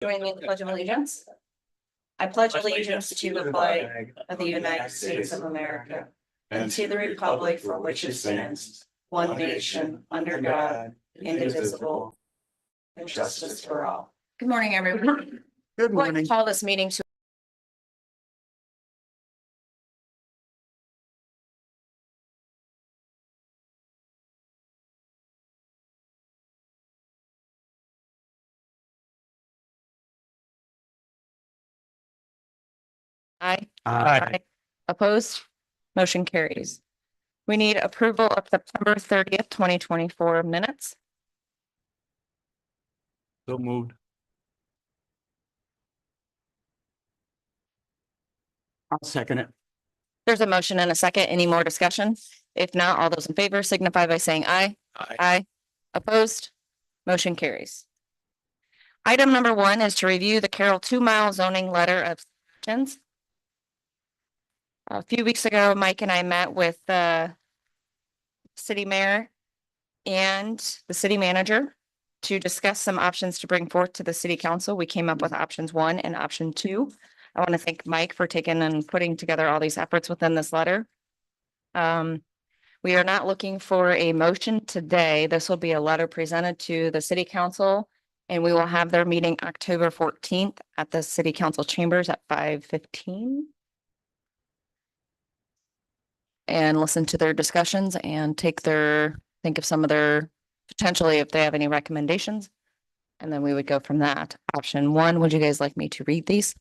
Join me in the Pledge of Allegiance. I pledge allegiance to the flag of the United States of America and to the republic for which it stands, one nation, under God, indivisible, and justice for all. Good morning, everyone. Good morning. Call this meeting to Aye. Aye. Opposed? Motion carries. We need approval of September 30th, 2024 minutes. So moved. I'll second it. There's a motion and a second. Any more discussion? If not, all those in favor signify by saying aye. Aye. Opposed? Motion carries. Item number 1 is to review the Carroll 2-mile zoning letter of suggestions. A few weeks ago, Mike and I met with the city mayor and the city manager to discuss some options to bring forth to the city council. We came up with options 1 and option 2. I want to thank Mike for taking and putting together all these efforts within this letter. We are not looking for a motion today. This will be a letter presented to the city council, and we will have their meeting October 14th at the city council chambers at 5:15. And listen to their discussions and think of some of their, potentially if they have any recommendations. And then we would go from that. Option 1, would you guys like me to read these?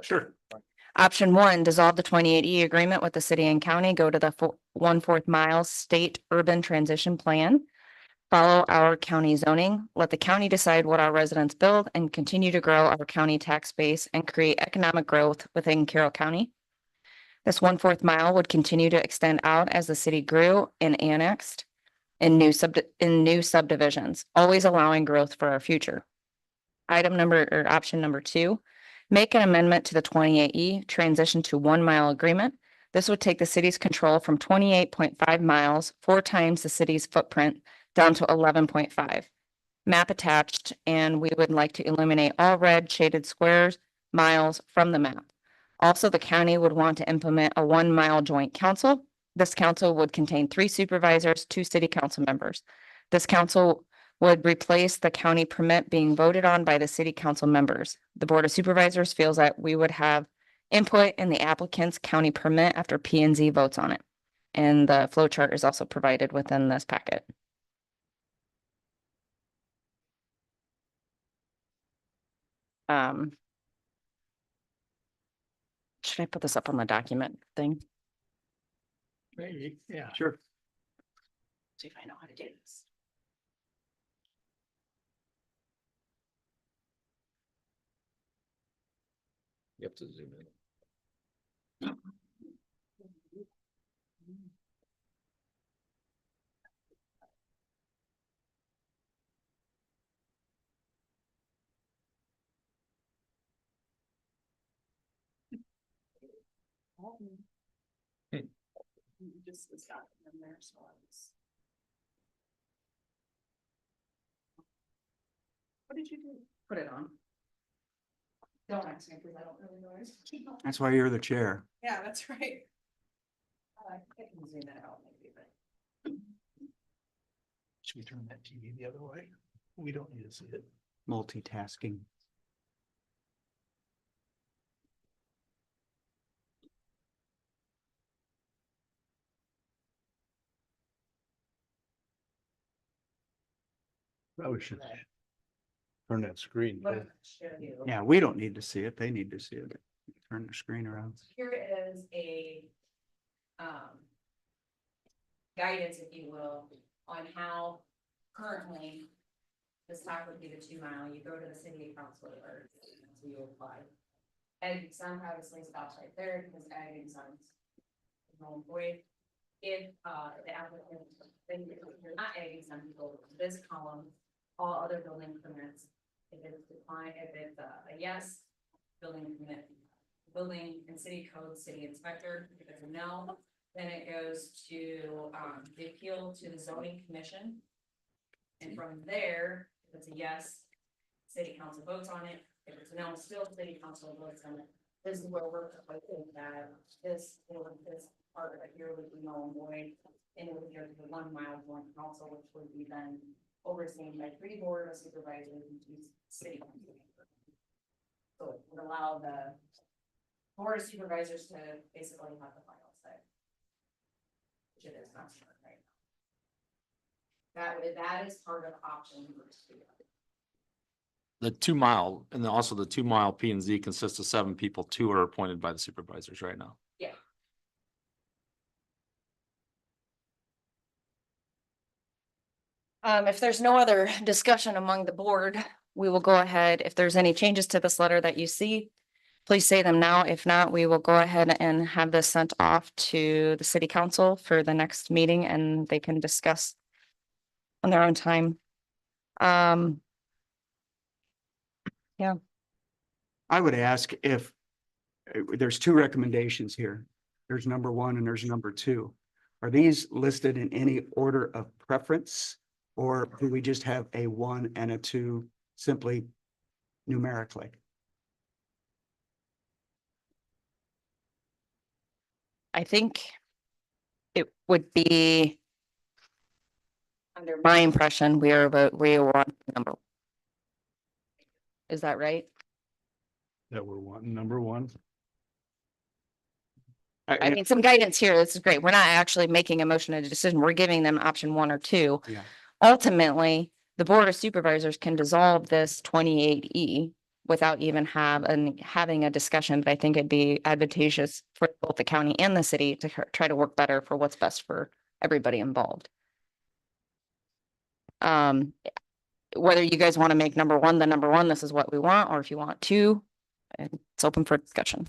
Sure. Option 1, dissolve the 28E agreement with the city and county, go to the 1/4 mile state urban transition plan. Follow our county zoning, let the county decide what our residents build and continue to grow our county tax base and create economic growth within Carroll County. This 1/4 mile would continue to extend out as the city grew and annexed in new subdivisions, always allowing growth for our future. Option number 2, make an amendment to the 28E transition to 1-mile agreement. This would take the city's control from 28.5 miles, 4 times the city's footprint, down to 11.5. Map attached, and we would like to eliminate all red shaded squares, miles from the map. Also, the county would want to implement a 1-mile joint council. This council would contain 3 supervisors, 2 city council members. This council would replace the county permit being voted on by the city council members. The Board of Supervisors feels that we would have input in the applicant's county permit after P&Z votes on it. And the flow chart is also provided within this packet. Should I put this up on the document thing? Maybe, yeah. Sure. See if I know how to do this. You have to zoom in. Just was got in there, so I was. What did you do? Put it on. Don't ask me because I don't really know. That's why you're the chair. Yeah, that's right. I can zoom that out maybe, but. Should we turn that TV the other way? We don't need to see it. Multitasking. Probably should turn that screen. What should I do? Yeah, we don't need to see it. They need to see it. Turn the screen around. Here is a guidance, if you will, on how currently this top would be the 2-mile. You go to the city council or so you apply. Ag and Sun obviously stops right there because Ag and Sun's null and void. If the applicant, then you're not Ag and Sun people, this column, all other building permits. If it's declined, if it's a yes, building permit. Building and city code, city inspector. If it's a no, then it goes to the appeal to the zoning commission. And from there, if it's a yes, City council votes on it. If it's no, still city council votes on it. This is where we're hoping that this part of it here would be null and void. And it would go to the 1 mile joint council, which would be then overseen by 3 board of supervisors and 2 city council. So it would allow the board of supervisors to basically have the final say. Which it is not right now. That is part of option number 2. The 2 mile, and then also the 2 mile P and Z consists of 7 people. 2 are appointed by the supervisors right now. Yeah. If there's no other discussion among the board, we will go ahead. If there's any changes to this letter that you see, please say them now. If not, we will go ahead and have this sent off to the city council for the next meeting and they can discuss on their own time. I would ask if there's 2 recommendations here. There's number 1 and there's number 2. Are these listed in any order of preference? Or do we just have a 1 and a 2 simply numerically? I think it would be under my impression, we are number. Is that right? That we're wanting number 1. I mean, some guidance here. This is great. We're not actually making a motion and a decision. We're giving them option 1 or 2. Yeah. Ultimately, the board of supervisors can dissolve this 28E without even having a discussion, but I think it'd be advantageous for both the county and the city to try to work better for what's best for everybody involved. Whether you guys want to make number 1 the number 1, this is what we want, or if you want 2, it's open for discussion.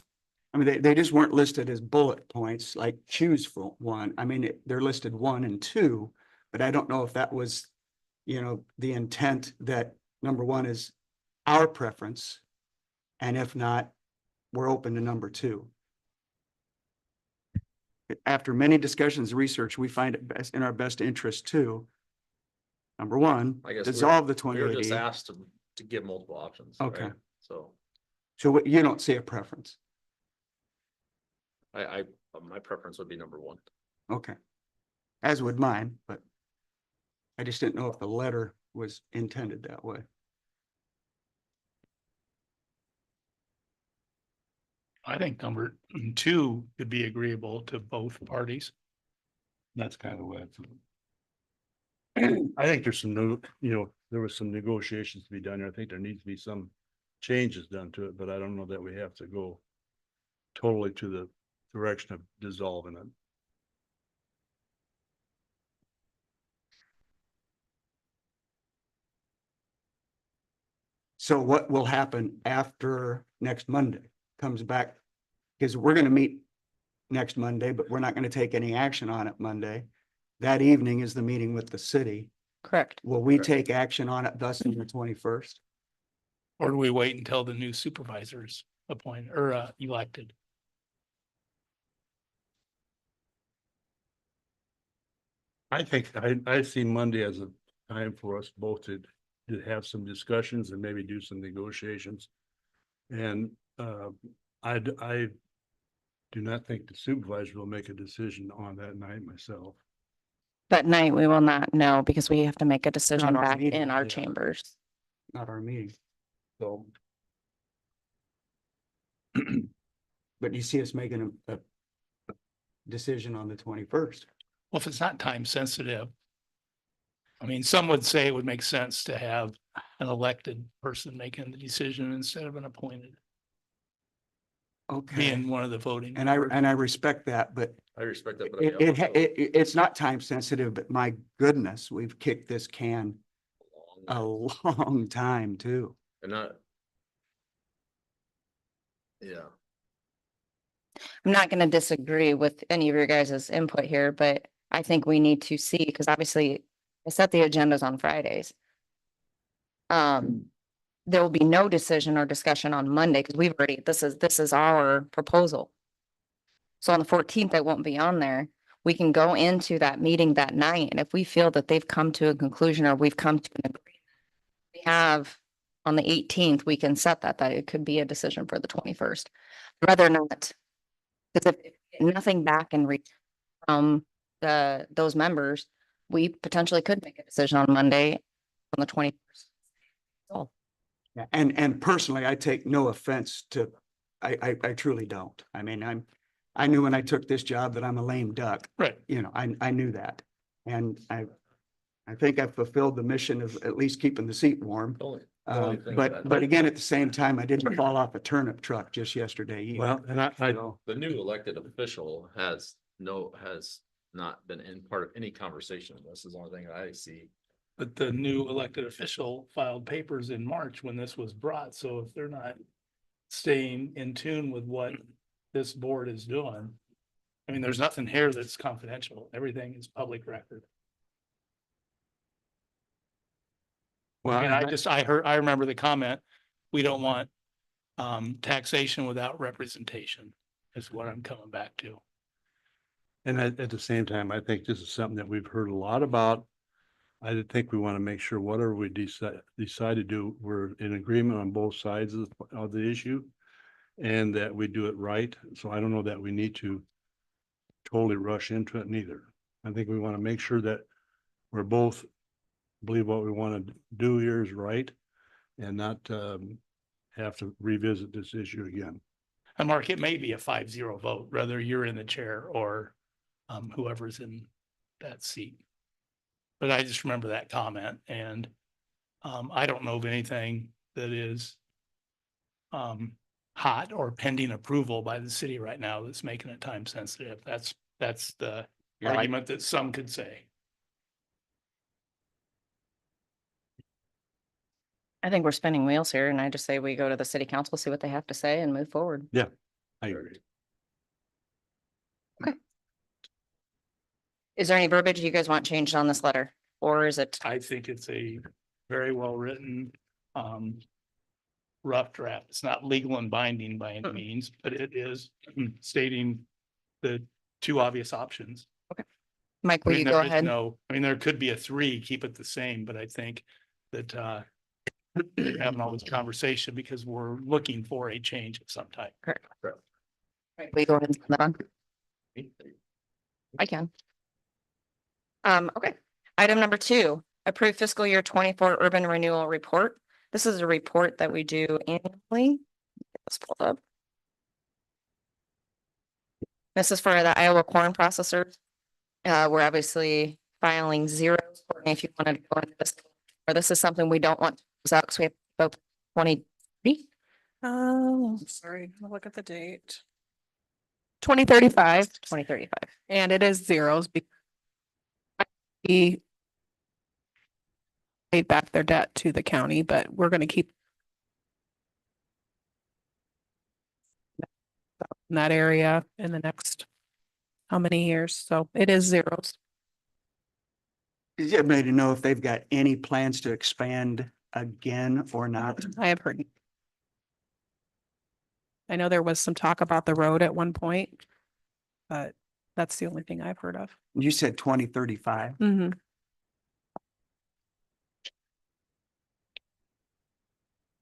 I mean, they just weren't listed as bullet points, like choose for 1. I mean, they're listed 1 and 2, but I don't know if that was, the intent that number 1 is our preference. And if not, we're open to number 2. After many discussions, research, we find it best in our best interest to number 1, I guess dissolve the We were just 28E. asked to give multiple options. Okay. right? So So you don't see a preference. my preference would be number 1. Okay. As would mine, but I just didn't know if the letter was intended that way. I think number 2 could be agreeable to both parties. That's kind of the way I think there's some new, there was some negotiations to be done. I think there needs to be some changes done to it, but I don't know that we have to go totally to the direction of dissolving it. So what will happen after next Monday comes back? Because we're going to meet next Monday, but we're not going to take any action on it Monday. That evening is the meeting with the city. Correct. Will we Correct. take action on it thus on the 21st? Or do we wait until the new supervisors appointed or elected? I think I see Monday as a time for us both to have some discussions and maybe do some negotiations. And I do not think the supervisor will make a decision on that night myself. That night, we will not know because we have to make a decision our back meeting, in our yeah. chambers. Not our meeting. So But you see us making a decision on the 21st. Well, if it's not time sensitive. I mean, some would say it would make sense to have an elected person making the decision instead of an appointed Okay. being one of the voting. And I respect that, but I respect that, but I also it's not time sensitive, but my goodness, we've kicked this can a long time too. and not. Yeah, I'm not going to disagree with any of your guys' input here, but I think we need to see, because obviously I set the agendas on Fridays. There will be no decision or discussion on Monday because we've already, this is our proposal. So on the 14th, I won't be on there. We can go into that meeting that night. And if we feel that they've come to a conclusion or we've come to an agreement, we have on the 18th, we can set that it could be a decision for the 21st. Rather not. Because if nothing back in reach from those members, we potentially could make a decision on Monday on the 21st. Oh, Yeah, and personally, I take no offense to, I truly don't. I mean, I knew when I took this job that I'm a lame duck. Right. You know, I knew that. And I think I've fulfilled the mission of at least keeping the seat warm. But again, at the same time, I didn't fall off a turnip truck just yesterday either. Well, and I, So, The new elected official has not been in part of any conversation. This is the only thing I see. But the new elected official filed papers in March when this was brought, so if they're not staying in tune with what this board is doing, I mean, there's nothing here that's confidential. Everything is public record. well, I mean, I remember the comment, we don't want taxation without representation is what I'm coming back to. and at the same time, I think this is something that we've heard a lot about. I did think we want to make sure whatever we decide to do, we're in agreement on both sides of the issue. And that we do it right. So I don't know that we need to totally rush into it neither. I think we want to make sure that we're both believe what we want to do here is right. And not have to revisit this issue again. And Mark, it may be a 5-0 vote, whether you're in the chair or whoever's in that seat. But I just remember that comment, and I don't know of anything that is hot or pending approval by the city right now that's making it time sensitive. That's the Yeah, argument that some could say. I think we're spinning wheels here, and I just say we go to the city council, see what they have to say and move forward. I agree. Is there any verbiage you guys want changed on this letter? Or is it, I think it's a very well written rough draft. It's not legal and binding by any means, but it is stating the two obvious options. Mike, I will mean, you there go is ahead? no, I mean, there could be a 3, keep it the same, but I think that we're having all this conversation because we're looking for a change of some type. Correct. Will you go ahead and send that on? I can. Okay. Item number 2, approve fiscal year 24 urban renewal report. This is a report that we do annually. Let's pull it up. This is for the Iowa corn processors. We're obviously filing zeros. Courtney, if you wanted to go into this, or this is something we don't want to close out because we have about 23. Oh, sorry, I'll look at the date. 2035, 2035. and it is zeros because we paid back their debt to the county, but we're gonna keep in that area in the next how many years? So it is zeros. is anybody to know if they've got any plans to expand again or not? I have heard. I know there was some talk about the road at one point, but that's the only thing I've heard of. You said 2035. Mm-hmm.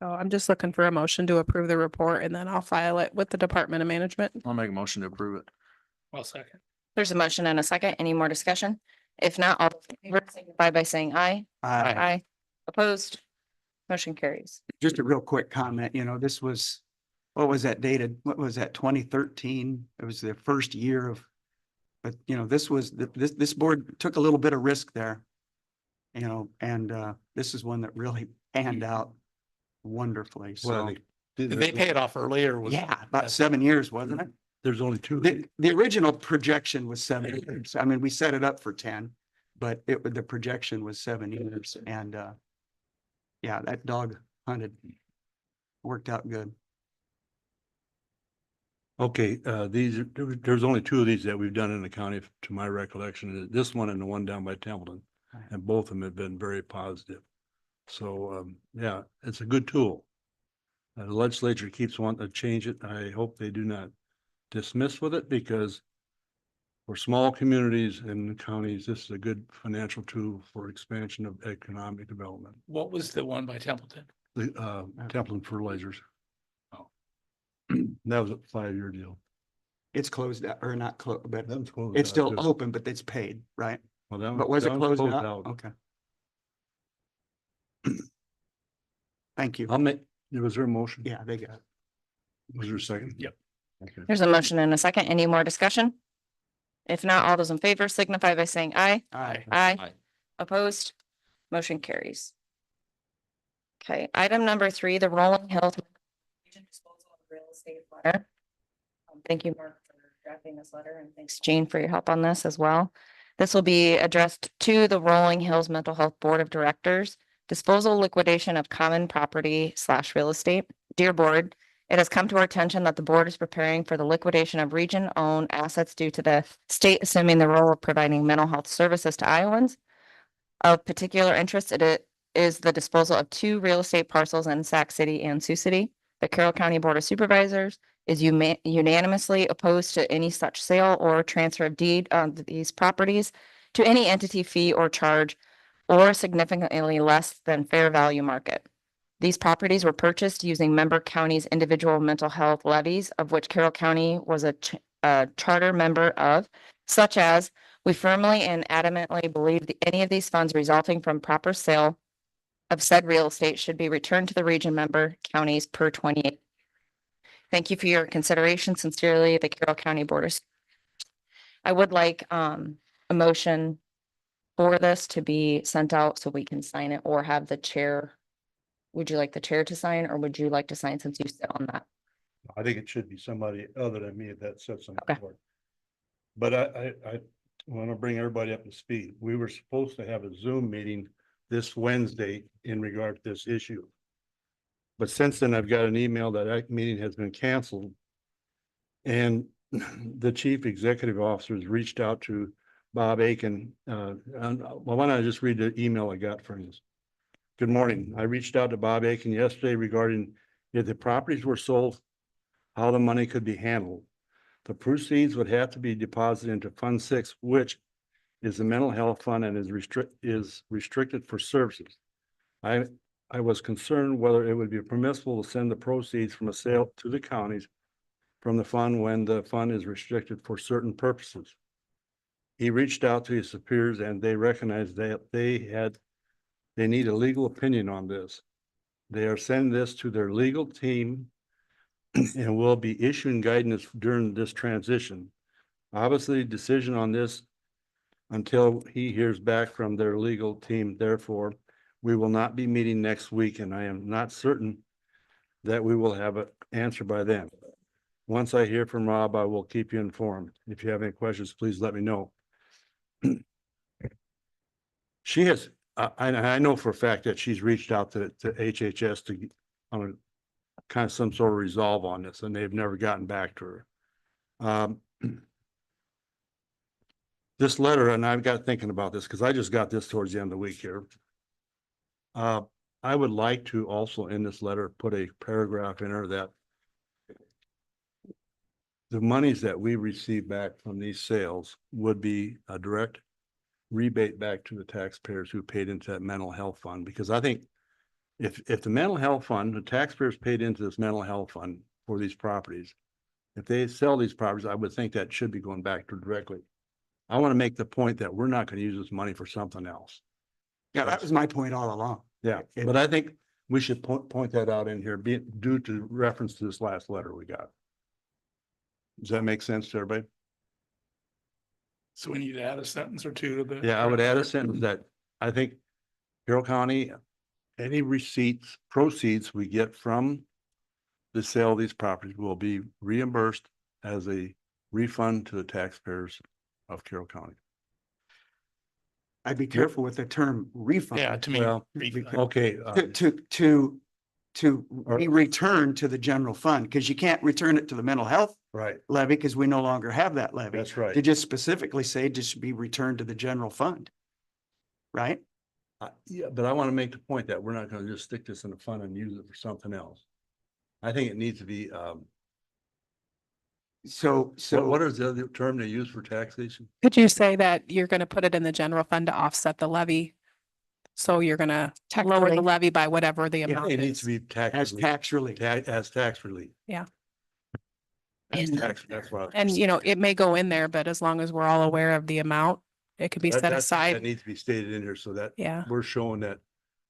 So I'm just looking for a motion to approve the report and then I'll file it with the Department of Management. I'll make a motion to approve it. Well, second. There's a motion and a second. Any more discussion? If not, all in favor signify by saying aye. Aye. Opposed? Motion carries. Just a real quick comment, you know, this was, what was that dated? What was that, 2013? It was the first year of, but you know, this was, this board took a little bit of risk there. You know, and this is one that really panned out wonderfully, Well, so. Did they pay it off early or was? Yeah, about 7 years, wasn't it? There's only 2. The original projection was 7 years. I mean, we set it up for 10, but the projection was 7 years and yeah, that dog hunted worked out good. Okay, there's only 2 of these that we've done in the county, to my recollection, this one and the one down by Templeton. And both of them have been very positive. So, yeah, it's a good tool. The legislature keeps wanting to change it. I hope they do not dismiss with it because for small communities and counties, this is a good financial tool for expansion of economic development. What was the one by Templeton? the Templin Fertilizers. Oh. That was a 5-year deal. It's closed out or not closed, but That was closed it's out, still too. open, but it's paid, right? Well, that But was it that closed out? Okay. Thank you. I'll make, was there a motion? Yeah, they got it. Was there a second? Yep. Okay. There's a motion and a second. Any more discussion? If not, all those in favor signify by saying aye. Aye. Aye. Aye. Opposed? Motion carries. Okay, item number 3, the Rolling Hills Disposal of Real Estate Letter. Thank you, Mark, for drafting this letter, and thanks, Jean, for your help on this as well. This will be addressed to the Rolling Hills Mental Health Board of Directors. Disposal liquidation of common property / real estate. Dear Board, it has come to our attention that the board is preparing for the liquidation of region-owned assets due to the state assuming the role of providing mental health services to Iowans. Of particular interest, it is the disposal of 2 real estate parcels in Sac City and Sioux City. The Carroll County Board of Supervisors is unanimously opposed to any such sale or transfer of deed of these properties to any entity, fee or charge or significantly less than fair value market. These properties were purchased using member counties' individual mental health levies, of which Carroll County was a charter member of, such as we firmly and adamantly believe that any of these funds resulting from proper sale of said real estate should be returned to the region member counties per 28. Thank you for your consideration. Sincerely, the Carroll County Board of. I would like a motion for this to be sent out so we can sign it or have the chair. Would you like the chair to sign or would you like to sign since you sit on that? I think it should be somebody other than me that sits on the Okay. board. But I want to bring everybody up to speed. We were supposed to have a Zoom meeting this Wednesday in regard to this issue. But since then, I've got an email that that meeting has been canceled. And the chief executive officers reached out to Bob Aiken. Well, why don't I just read the email I got from you? Good morning. I reached out to Bob Aiken yesterday regarding if the properties were sold, how the money could be handled. The proceeds would have to be deposited into Fund 6, which is the mental health fund and is restricted for services. I was concerned whether it would be permissible to send the proceeds from a sale to the counties from the fund when the fund is restricted for certain purposes. He reached out to his superiors and they recognized that they need a legal opinion on this. They are sending this to their legal team and will be issuing guidance during this transition. Obviously, decision on this until he hears back from their legal team. Therefore, we will not be meeting next week, and I am not certain that we will have an answer by then. Once I hear from Rob, I will keep you informed. If you have any questions, please let me know. She has, I know for a fact that she's reached out to HHS to get on a kind of some sort of resolve on this, and they've never gotten back to her. This letter, and I've got thinking about this because I just got this towards the end of the week here. I would like to also in this letter put a paragraph in there that the monies that we receive back from these sales would be a direct rebate back to the taxpayers who paid into that mental health fund. Because I think if the mental health fund, the taxpayers paid into this mental health fund for these properties, if they sell these properties, I would think that should be going back to directly. I want to make the point that we're not going to use this money for something else. Yeah, that was my point all along. Yeah, but I think we should point that out in here, due to reference to this last letter we got. Does that make sense to everybody? So we need to add a sentence or two to the. Yeah, I would add a sentence that I think Carroll County, any proceeds we get from the sale of these properties will be reimbursed as a refund to the taxpayers of Carroll County. I'd be careful with the term refund. Yeah, to me. Well, refund. okay, To be returned to the general fund, because you can't return it to the mental health right, levy because we no longer have that levy. that's right. To just specifically say just be returned to the general fund. Right? Yeah, but I want to make the point that we're not going to just stick this in a fund and use it for something else. I think it needs to be, So what is the other term they use for taxation? Could you say that you're going to put it in the general fund to offset the levy? So you're gonna Tax lower the relief. levy by whatever the Yeah, amount It needs is. to be tax. as relief. tax relief. As tax relief. Yeah. As And- tax, that's what. And it may go in there, but as long as we're all aware of the amount, it could be set That aside. needs to be stated in here so that Yeah. we're showing that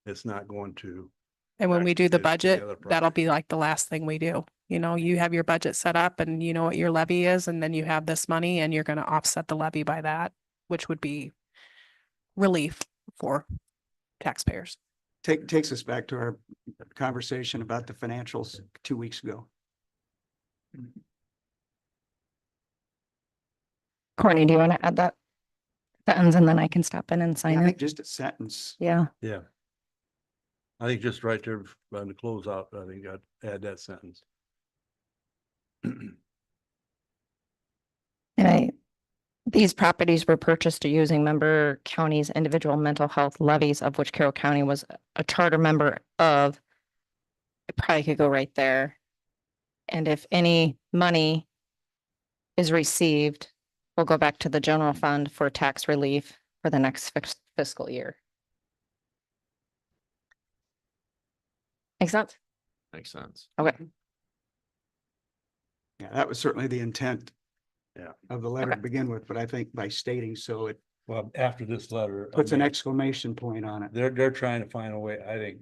it's not going to. And when we do the Tax is the budget, other that'll property. be like the last thing we do. You have your budget set up and you know what your levy is, and then you have this money and you're gonna offset the levy by that, which would be relief for taxpayers. Takes us back to our conversation about the financials 2 weeks ago. Courtney, do you want to add that sentence and then I can stop in and I sign think it? just a sentence. Yeah. Yeah. I think just right there on the closeout, I think I'd add that sentence. And these properties were purchased using member counties' individual mental health levies, of which Carroll County was a charter member of. It probably could go right there. And if any money is received, we'll go back to the general fund for tax relief for the next fiscal year. Makes sense? Makes sense. Okay. Yeah, that was certainly the intent. Yeah. Of the letter to Okay. begin with, but I think by stating so, it Well, after this letter. I puts an mean, exclamation point on it. They're trying to find a way, I think,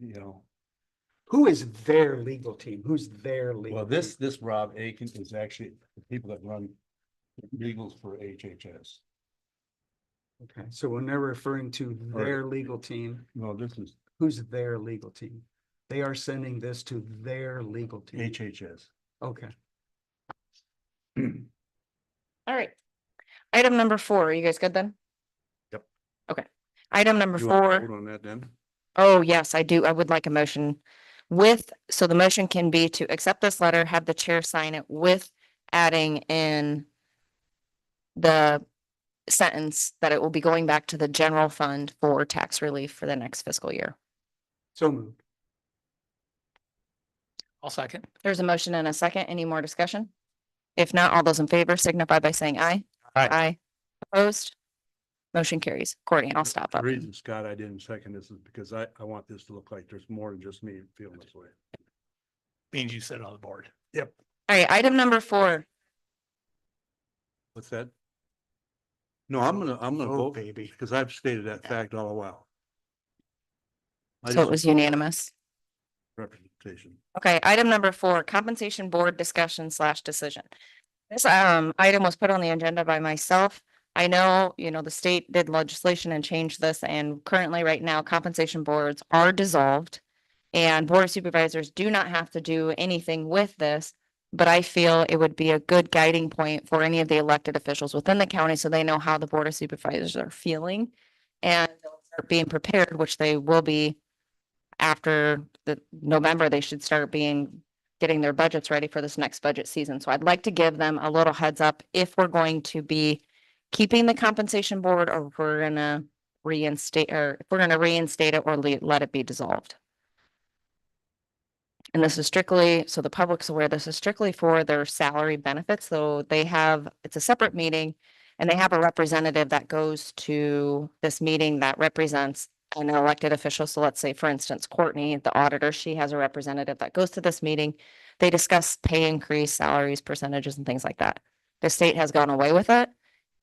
Who is their legal team? Who's their legal? well, team? this Rob Aiken is actually the people that run legals for HHS. Okay, so when they're referring to Or- their legal team, No, this is who's their legal team? They are sending this to their legal team. HHS. Okay. All right. Item number 4, are you guys good then? Yep. Okay. Item number You want to 4. vote on that then? Oh, yes, I do. I would like a motion so the motion can be to accept this letter, have the chair sign it with adding in the sentence that it will be going back to the general fund for tax relief for the next fiscal year. So moved. I'll second. There's a motion and a second. Any more discussion? If not, all those in favor signify by saying aye. Aye. Aye. Opposed? Motion carries. Courtney, I'll stop The up. reason, Scott, I didn't second this is because I want this to look like there's more than just me feeling this way. Means you sit on the board. Yep. All right, item number 4. What's that? No, I'm gonna Oh, vote baby. because I've stated that fact all the while. I So it just- was unanimous. Representation. Okay, item number 4, compensation board discussion / decision. This item was put on the agenda by myself. I know, the state did legislation and changed this, and currently right now compensation boards are dissolved. And board of supervisors do not have to do anything with this, but I feel it would be a good guiding point for any of the elected officials within the county, so they know how the board of supervisors are feeling. And they'll start being prepared, which they will be after the November, they should start getting their budgets ready for this next budget season. So I'd like to give them a little heads up if we're going to be keeping the compensation board, or if we're gonna reinstate it or let it be dissolved. And this is strictly, so the public's aware, this is strictly for their salary benefits. So it's a separate meeting, and they have a representative that goes to this meeting that represents an elected official. So let's say, for instance, Courtney, the auditor, she has a representative that goes to this meeting. They discuss pay increase, salaries, percentages, and things like that. The state has gone away with it.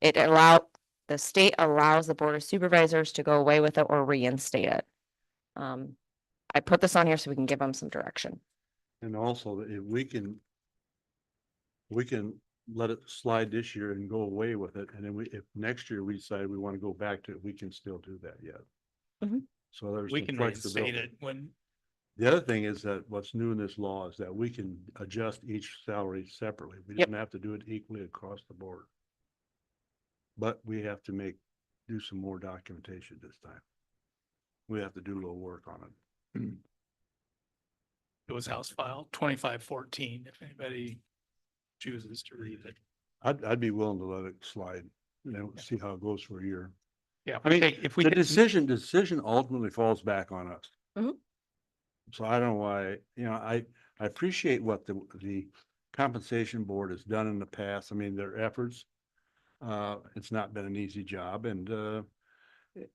The state allows the board of supervisors to go away with it or reinstate it. I put this on here so we can give them some direction. And also, if we can let it slide this year and go away with it. And then if next year we decide we want to go back to it, we can still do that yet. Mhm. So there's We some can reinstate flexibility. it when, The other thing is that what's new in this law is that we can adjust each salary separately. We Yep. don't have to do it equally across the board. But we have to do some more documentation this time. We have to do a little work on it. it was House File 2514, if anybody chooses to read it. I'd be willing to let it slide, see how it goes for a year. Yeah, I mean, if we The get decision ultimately falls back on us. Mhm. So I don't know why, I appreciate what the compensation board has done in the past. I mean, their efforts. It's not been an easy job, and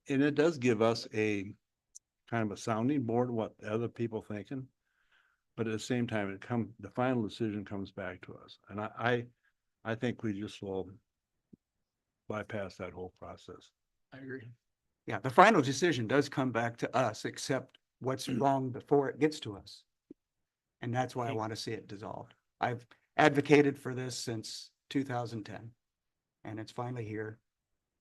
it does give us a kind of a sounding board, what other people thinking. But at the same time, the final decision comes back to us. And I think we just will bypass that whole process. I agree. Yeah, the final decision does come back to us, except what's wrong before it gets to us. And that's why I want to see it dissolved. I've advocated for this since 2010, and it's finally here.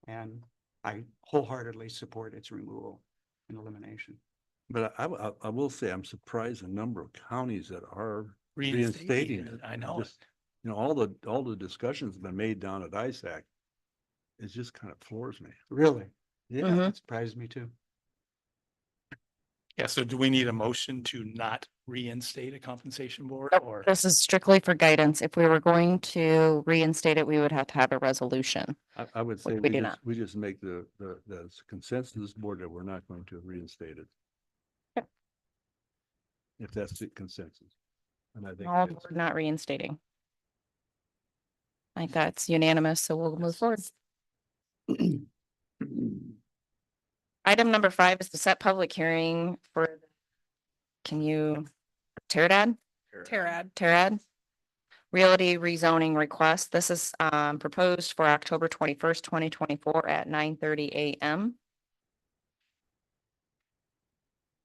And I wholeheartedly support its removal and elimination. But I will say, I'm surprised the number of counties that are Reinstating reinstating it, it. I know it. Just, you know, all the discussions have been made down at ISAC. It just kind of floors me. Really? Yeah, Mhm. It surprised me too. Yeah, so do we need a motion to not reinstate a compensation board Nope, or? this is strictly for guidance. If we were going to reinstate it, we would have to have a resolution. I would say We do not. we just make the consensus board that we're not going to reinstate it. Okay. If that's the consensus. And I think All that's- board not reinstating. I think that's unanimous, so we'll move forward. Item number 5 is to set public hearing for, can you, Teradad? Terad. Realty rezoning request. This is proposed for October 21st, 2024 at 9:30 a.m.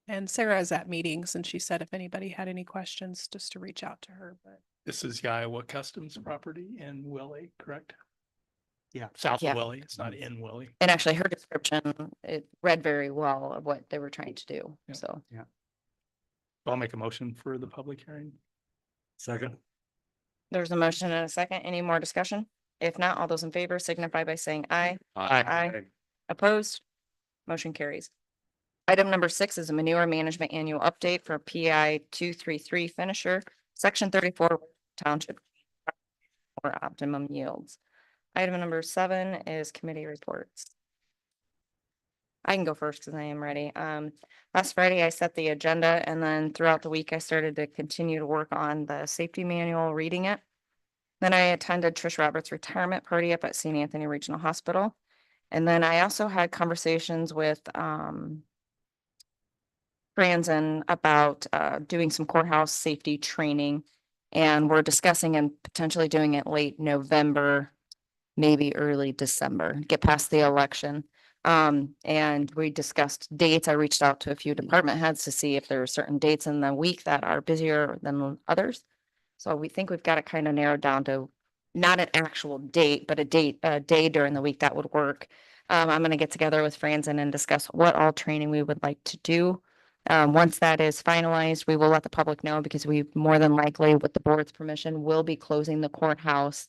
And Sarah is at meetings and she said if anybody had any questions, just to reach out to her, but. This is the Iowa Customs property in Willie, correct? Yeah. South Yeah. of Willie. It's not in Willie. And actually her description, it read very well of what they were trying to do. Yeah. So I'll make a motion for the public hearing. Second. there's a motion and a second. Any more discussion? If not, all those in favor signify by saying aye. Aye. Opposed? Motion carries. Item number 6 is a manure management annual update for PI 233 finisher, section 34 township for optimum yields. Item number 7 is committee reports. I can go first because I am ready. Last Friday I set the agenda and then throughout the week I started to continue to work on the safety manual, reading it. Then I attended Trish Roberts' retirement party up at St. Anthony Regional Hospital. And then I also had conversations with Franzen about doing some courthouse safety training. And we're discussing and potentially doing it late November, maybe early December, get past the election. And we discussed dates. I reached out to a few department heads to see if there are certain dates in the week that are busier than others. So we think we've got it kind of narrowed down to not an actual date, but a day during the week that would work. I'm going to get together with Franzen and discuss what all training we would like to do. Once that is finalized, we will let the public know because we more than likely, with the board's permission, will be closing the courthouse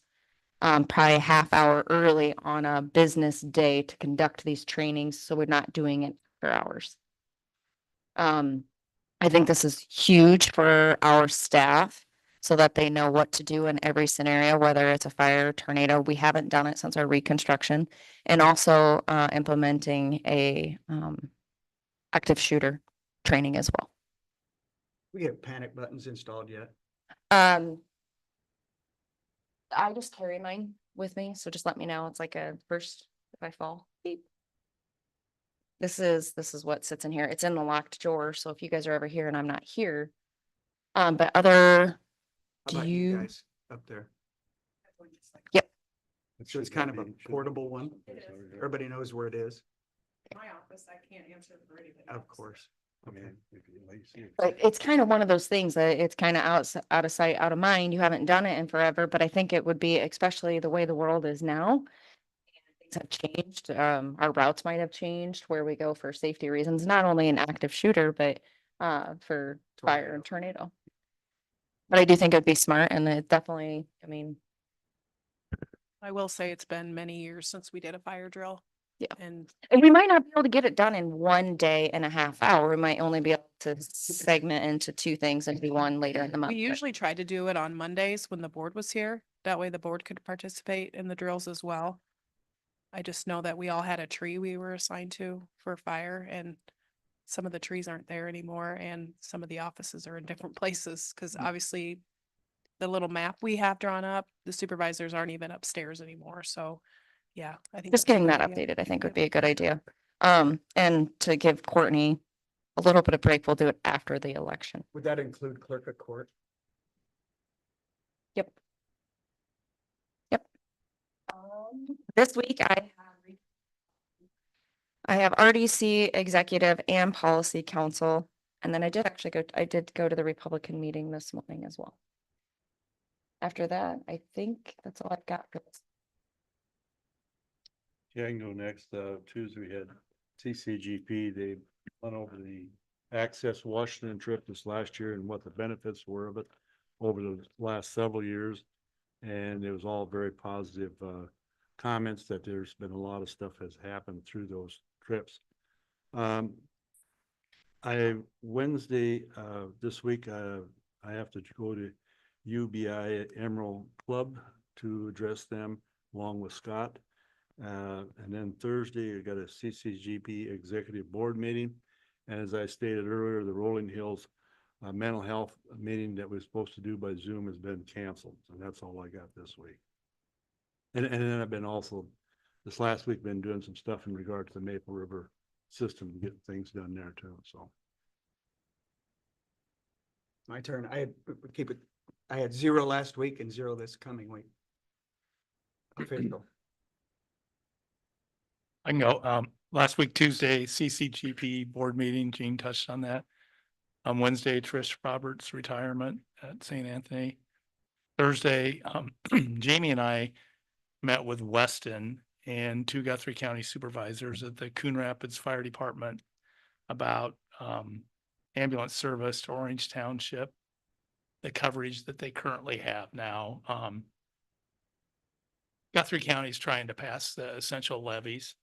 probably a half hour early on a business day to conduct these trainings. So we're not doing it for hours. I think this is huge for our staff so that they know what to do in every scenario, whether it's a fire, tornado. We haven't done it since our reconstruction, and also implementing a active shooter training as well. We have panic buttons installed yet? I just carry mine with me, so just let me know. It's like a first if I fall. Beep. This is what sits in here. It's in the locked drawer, so if you guys are ever here and I'm not here. But other, How do about you you? guys up there? Yep. So it's kind of a portable one. Everybody knows where it is. My office, I can't answer for anybody. Of course. Okay. But it's kind of one of those things that it's kind of out of sight, out of mind. You haven't done it in forever, but I think it would be, especially the way the world is now. Things have changed. Our routes might have changed where we go for safety reasons, not only an active shooter, but for fire and tornado. But I do think it'd be smart, and it definitely, I mean, I will say it's been many years since we did a fire drill. Yeah. And and we might not be able to get it done in 1 day and a half hour. We might only be able to segment into 2 things and do one later in the month. we usually tried to do it on Mondays when the board was here. That way the board could participate in the drills as well. I just know that we all had a tree we were assigned to for fire, and some of the trees aren't there anymore, and some of the offices are in different places, because obviously the little map we have drawn up, the supervisors aren't even upstairs anymore, so yeah, I think. Just that's a getting good that idea. updated, I think would Yep. be a good idea. And to give Courtney a little bit of break. We'll do it after the election. Would that include clerk of court? Yep. Yep. This week I have RDC Executive and Policy Council. And then I did go to the Republican meeting this morning as well. After that, I think that's all I've got for this. Yeah, I can go next. Tuesday we had CCGP. They went over the Access Washington trip this last year and what the benefits were of it over the last several years. And it was all very positive comments that there's been a lot of stuff has happened through those trips. Wednesday this week, I have to go to UBI Emerald Club to address them along with Scott. And then Thursday, I got a CCGP Executive Board meeting. And as I stated earlier, the Rolling Hills mental health meeting that was supposed to do by Zoom has been canceled. And that's all I got this week. And then I've been also, this last week, been doing some stuff in regard to the Maple River system, getting things done there too, so. My turn. I had 0 last week and 0 this coming week. Official. I can go. Last week, Tuesday, CCGP board meeting, Gene touched on that. On Wednesday, Trish Roberts' retirement at St. Anthony. Thursday, Jamie and I met with Weston and 2 Guthrie County supervisors at the Coon Rapids Fire Department about ambulance service to Orange Township, the coverage that they currently have now. Guthrie County is trying to pass the essential levies.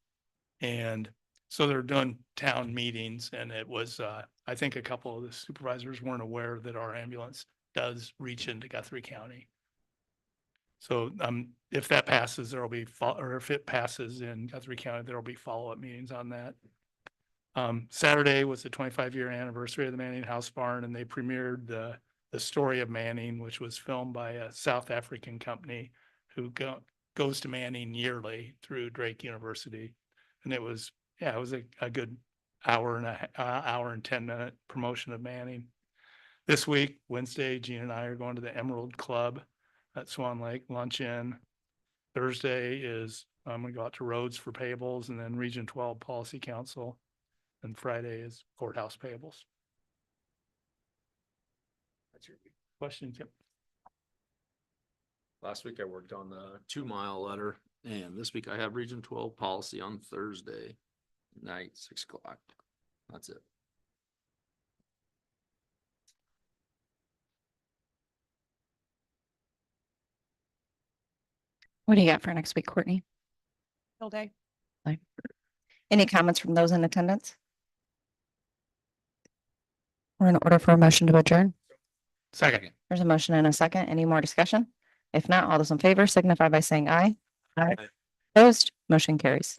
And so they're doing town meetings, and it was, I think a couple of the supervisors weren't aware that our ambulance does reach into Guthrie County. So if that passes, there'll be, or if it passes in Guthrie County, there'll be follow-up meetings on that. Saturday was the 25-year anniversary of the Manning House Barn, and they premiered the story of Manning, which was filmed by a South African company who goes to Manning yearly through Drake University. And it was, yeah, it was a good hour and 10-minute promotion of Manning. This week, Wednesday, Gene and I are going to the Emerald Club at Swan Lake luncheon. Thursday is I'm going to go out to Rhodes for payables, and then Region 12 Policy Council. And Friday is courthouse payables. That's your week. Questions? Yep. Last week I worked on the 2-mile letter, and this week I have Region 12 policy on Thursday night, 6 o'clock. That's it. What do you got for next week, Courtney? All day. Any comments from those in attendance? We're in order for a motion to adjourn. Second. There's a motion and a second. Any more discussion? If not, all those in favor signify by saying aye. Aye. Opposed, motion carries.